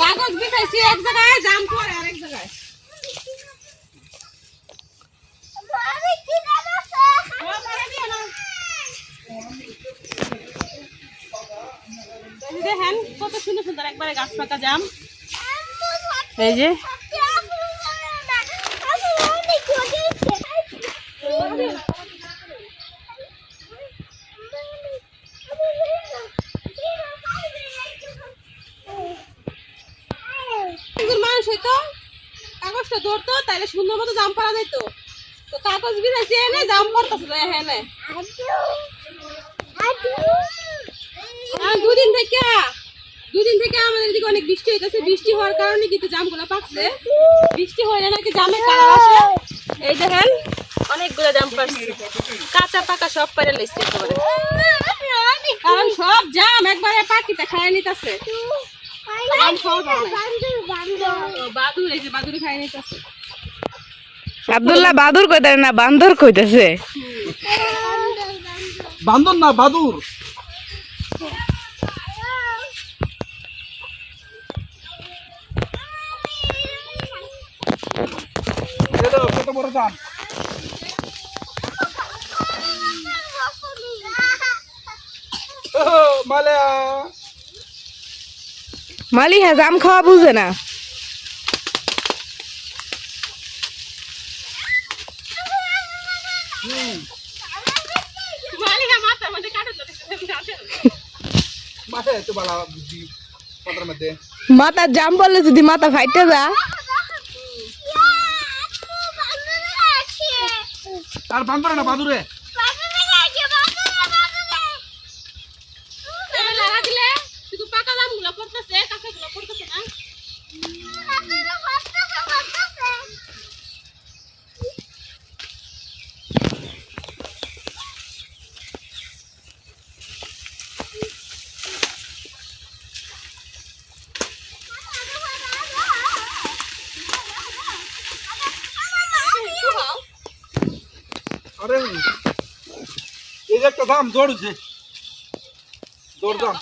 কাগজ বিছাইছি এক জায়গায়, জাম পড়ে আরেক জায়গায়। দেখেন কত সুন্দর সুন্দর একবারে গাছ পাকা জাম। এই যে মানুষ হইতো কাগজটা ধরতো তাহলে সুন্দর মতো জাম পাড়া যেত। তো কাগজ বিছাইছি এনে জাম পড়তেছে এখানে। দুদিন থেকে আমাদের এদিকে অনেক বৃষ্টি হইতেছে। বৃষ্টি হওয়ার কারণে কিন্তু জামগুলো পাকছে। বৃষ্টি হইলে নাকি জামের কালার আসে। এই দেখেন অনেকগুলো জাম পাকছে, কাঁচা পাকা সব পাইরে লইছে একেবারে, কারণ সব জাম একবারে পাকিতে খাইয়ে নিতেছে। বাদুর, এই যে বাদুর খাইয়ে নিতেছে। আব্দুল্লাহ বাদুর কইতাছে না, বান্দর কইতাছে। বান্দর না, বাদুর। কত বড় জাম! মালিহা জাম খাওয়া বুঝে না। মাথা জাম বললে যদি মাথা ফাইটে যা। আর বান্দরে না, বাদুরে। শুধু পাকা জামগুলো পড়তেছে, কাঁচাগুলো পড়তেছে না। আরে এই যে একটা দাম দৌড়ছে, দৌড় দাম।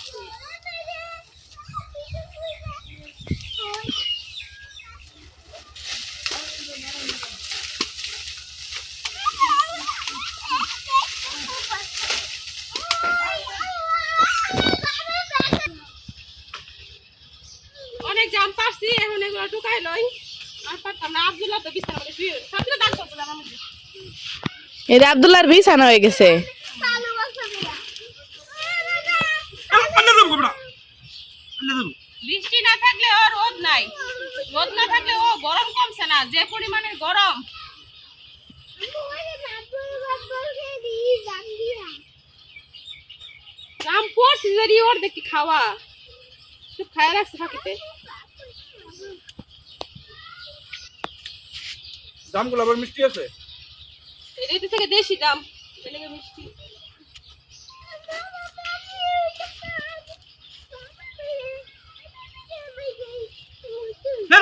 অনেক জাম পারছি, এখন এগুলো টুকাই লই। আর পারতাম না, আব্দুল্লাহ তো বিছানা করে শুয়ে রয়েছে। সামনে দাগ করবো আমার মধ্যে। এটা আব্দুল্লাহর বিছানা হয়ে গেছে। বৃষ্টি না থাকলে ও রোদ নাই, রোদ না থাকলে ও গরম কমছে না, যে পরিমাণের গরম। জাম পড়ছি যদি ওর দেখি খাওয়া সব খায় রাখছে ফাঁকিতে। জামগুলো আবার মিষ্টি আছে। এটা থেকে দেশি জাম, এলাকা মিষ্টি।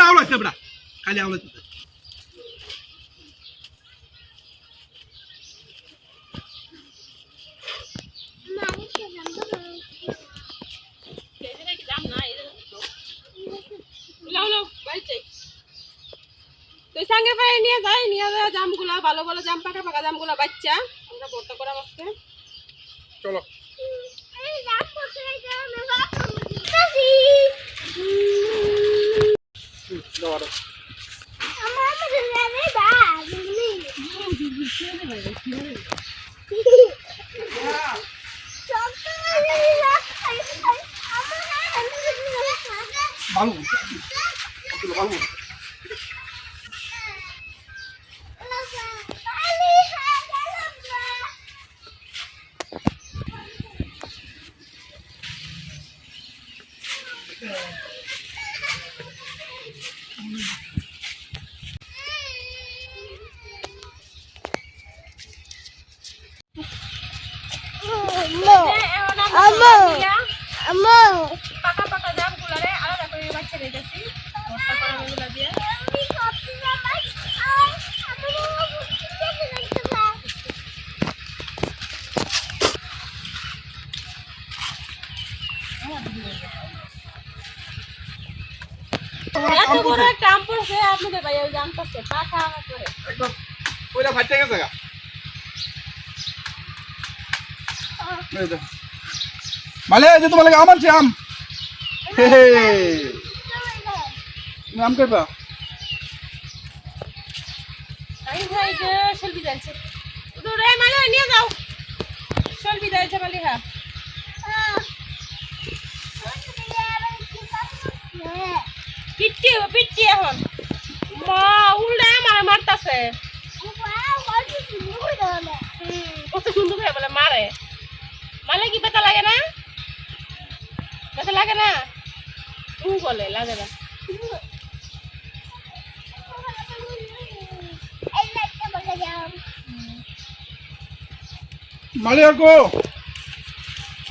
আওলাইছে বড়া, খালি আওলাইছে। তুই সঙ্গে পায়ে নিয়ে যায় জামগুলা, ভালো ভালো জাম, পাকা পাকা জামগুলা বাচ্চা আমরা ভর্তা করা আজকে। চলো ভালো ভালো। পাকা পাকা জামগুলারে আলাদা করে বাচ্চা দিতেছি ভর্তা করা এগুলা দিয়ে। আনতেছে আপনাদের ভাই ওই আনতেছে পাখা করে একদম ওইটা ফাইটে গেছে গা এই দেখ মালে যে তোমার লাগে আম আনছি আম হে হে আম খাইবা আমি ভাই যে সেলফি যাচ্ছে দূরে মানে নিয়ে যাও সেলফি যাচ্ছে বলি হ্যাঁ পিটি এখন মা উল্টা আমার মারতাছে কত সুন্দর করে বলে মারে মালে কি ব্যথা লাগে না ব্যথা লাগে না বলে লাগে না মালে আর কো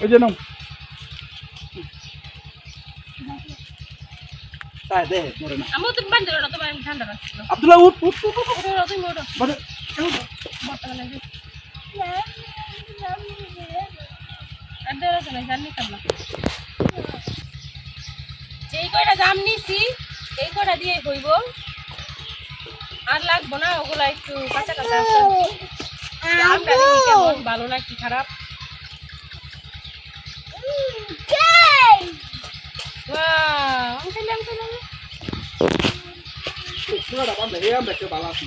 ওই যে নাও তাই দে মরে না আমি তো বান্ধ না তোমার আমি ঠান্ডা লাগছিল আব্দুল্লাহ উঠ উঠ উঠ তুমি ওঠো বড় বর্তমানে লাগে আর দেওয়া আছে না জানি কামলা যেই কয়টা দাম নিছি এই কয়টা দিয়ে হইব আর লাগবো না ওগুলা একটু কাঁচা কাঁচা আছে দামটা দেখি কেমন ভালো না কি খারাপ আমি খাইলাম পুরাটা বান্ধা হে আমরা একটা বালা আছি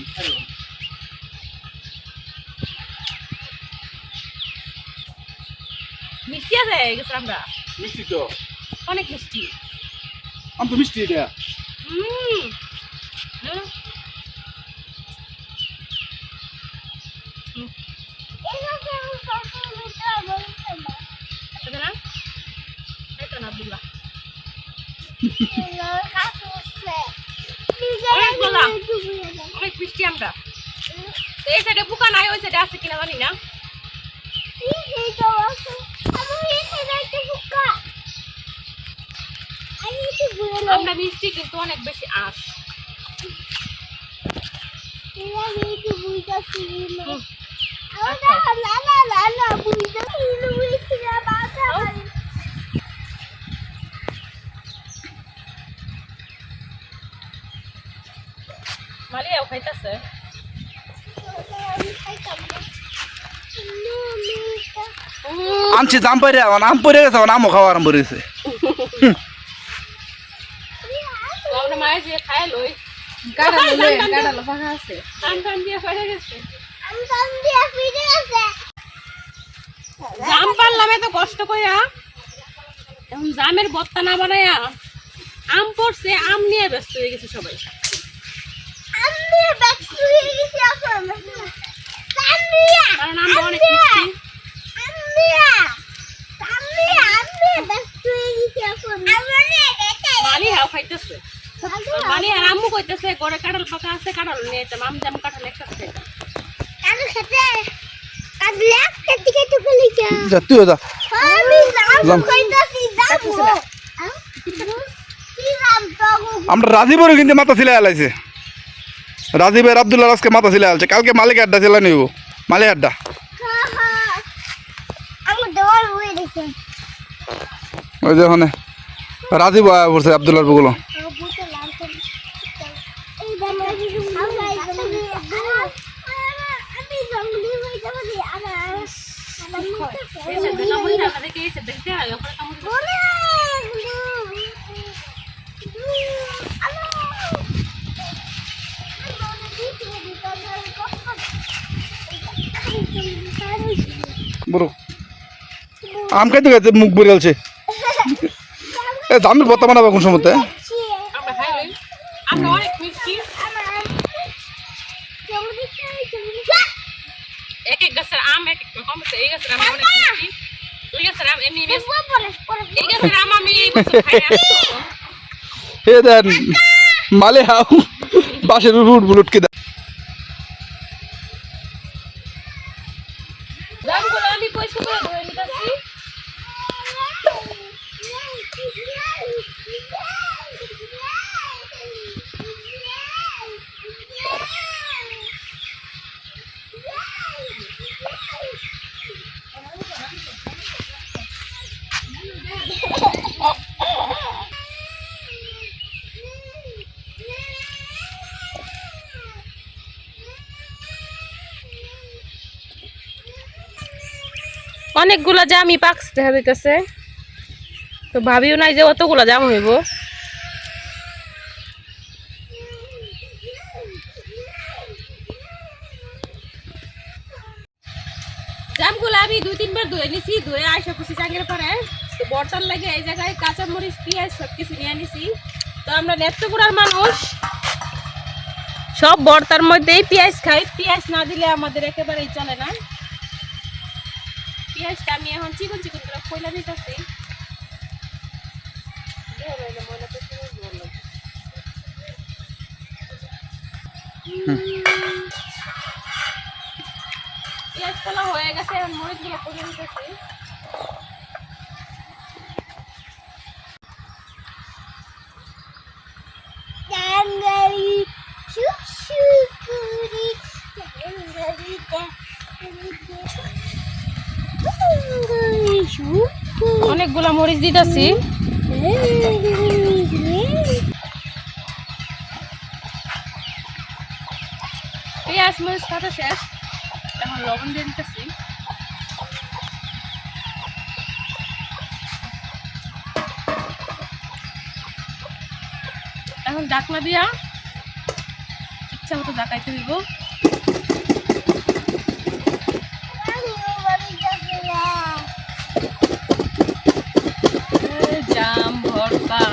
মিষ্টি আছে গেছে আমরা মিষ্টি তো অনেক মিষ্টি আম তো মিষ্টি এটা হুম আব্দুল্লাহ অনেক মিষ্টি আমরা এই সাইডে পোকা নাই ওই সাইডে আছে কিনা জানি না আমরা মিষ্টি কিন্তু অনেক বেশি আঁশ মালিয়াও খাইতেছে আনছি জাম পরে আম পরে গেছে আমও খাওয়া আরম্ভ করেছে আমরা মায়ের যে খায় লই গাড়ালো ফাঁকা আছে টান টান দিয়ে ফেলে গেছে জাম পারলাম এত কষ্ট কইরা এখন জামের বত্তা না বানায়া আম পড়ছে আম নিয়ে ব্যস্ত হয়ে গেছে সবাই কারণ আম অনেক মিষ্টি মালি হাও খাইতেছে মালি আর আম্মু কইতেছে ঘরে কাঁঠাল পাকা আছে কাঁঠাল নিয়ে যেতাম আম জাম কাঁঠাল একসাথে খাইতাম যা তুই যা আমরা রাজীবের কিন্তু মাথা ছিলে আলাইছে রাজীবের আব্দুল্লাহ আজকে মাথা ছিলে আলছে কালকে মালিক আড্ডা ছিল নিব মালিক আড্ডা ওই যে ওখানে রাজীব পড়ছে আব্দুল্লাহর বগুলো বড় আম খাইতে খাইতে মুখ ভরে গেছে এ জামের বত্তা বানাবো কোন সময় আমরা খাই লই আমরা অনেক মিষ্টি এক এক গাছের আম এক এক রকম এই গাছের আম অনেক মিষ্টি ওই গাছের আম এমনি এই গাছের আম আমি এই বছর খাই হে দেন মালে হাও বাসের রুট বুলুটকে দেন জামগুলো আমি পয়সা করে ধরে নিতেছি অনেকগুলা জামই পাকছে দেখা যাইতেছে, তো ভাবিও নাই যে অতগুলা জাম হইব। জামগুলো আমি 2-3 বার ধুয়ে নিছি, ধুয়ে আইসা খুশি চাঙ্গের পরে তো বর্তার লাগে এই জায়গায় কাঁচামরিচ পেঁয়াজ সবকিছু নিয়ে নিছি। তো আমরা নেত্রকোনার মানুষ সব বর্তার মধ্যেই পেঁয়াজ খাই, পেঁয়াজ না দিলে আমাদের একেবারেই চলে না। পেঁয়াজটা আমি এখন চিকন চিকন করে কইলা দিতেছি। পেঁয়াজ কলা হয়ে গেছে, এখন মরিচগুলো করে দিতেছি। অনেকগুলা মরিচ দিতেছি। পেঁয়াজ মরিচ কাটা শেষ, এখন লবণ দিয়ে দিতেছি। এখন ঢাকনা দিয়া ইচ্ছা মতো ঢাকাইতে দিব। জাম ভর্তা,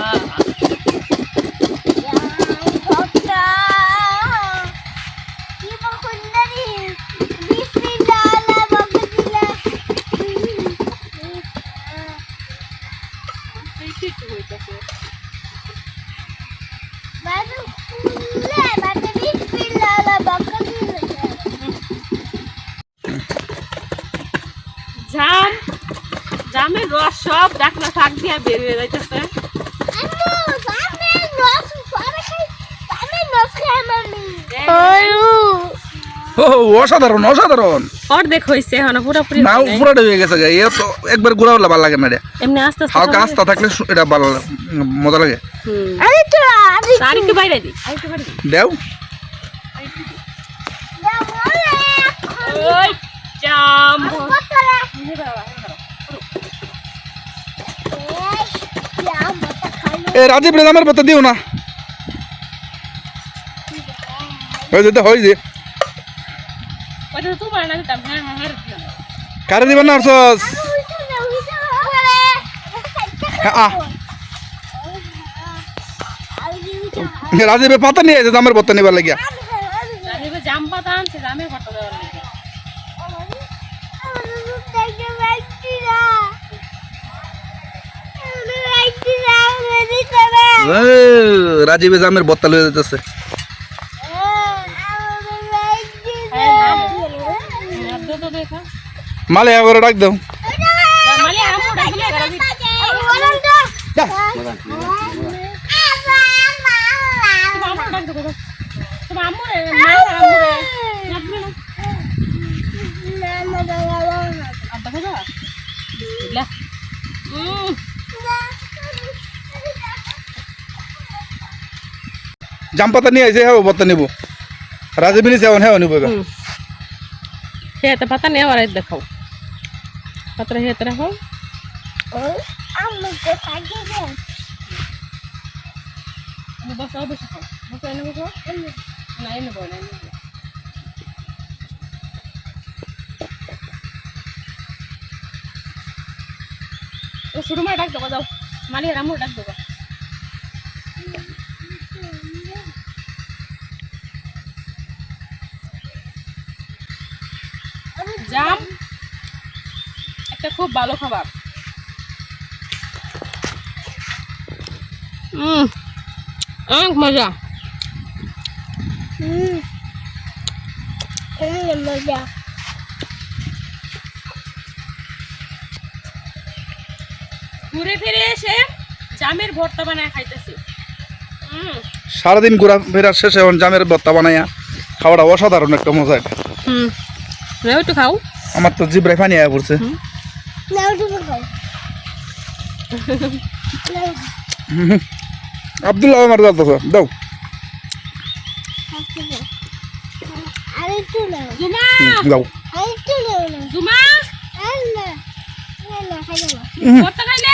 জাম জামের রস সব ঢাকনা ফাঁক দিয়া বের হয়ে যাইতেছে। ও অসাধারণ অসাধারণ। অর্ধেক হয়েছে, এখন পুরোপুরি না পুরোটা হয়ে গেছে, এ তো একবার গুঁড়া হলে ভালো লাগে না রে, এমনি আস্তে আস্তে হালকা আস্তা থাকলে এটা ভালো মজা লাগে। আরেকটু বাইরে দিই, আরেকটু বাইরে দিই। দেও ওই জাম এ রাজীব রে জামের পাতা দিও না, হয়ে যেতে হয় যে ওইটা তো তোমার না দিতাম। হ্যাঁ হ্যাঁ হ্যাঁ কারে দিবেন না সস রাজীবের পাতা নিয়ে আছে জামের পাতা নিবার লাগিয়া। জাম পাতা আনছে, জামের পাতা দেওয়ার লাগে। রাজীবে জামের বত্তা লয়ে যেতেছে। মালে করে ডাক দাও। জাম পাতা নিয়ে আইছে, হ্যাঁ বত্তা নিব। রাজীব নিছে এখন হ্যাঁ নিব। হেতে পাতা নিয়ে আর দেখাও, পাতা হেতে রাখো। বসো বসো খাও, বসো এনে বসো। না এনে বল, এনে বল। ও শুরু মার ডাক দেবো, যাও মালি রামুর ডাক দেবো। জাম একটা খুব ভালো খাবার। অনেক মজা। মজা ঘুরে ফিরে এসে জামের ভর্তা বানায় খাইতেছি। সারাদিন ঘোরা ফেরার শেষে এখন জামের ভর্তা বানাইয়া খাওয়াটা অসাধারণ একটা মজা। এটা একটু খাও, আমার তো জিব্রায় পানি আয়া পড়ছে। আব্দুল্লাহ আমার দাও তো দাও। জুমা দাও জুমা ভর্তা খাইলে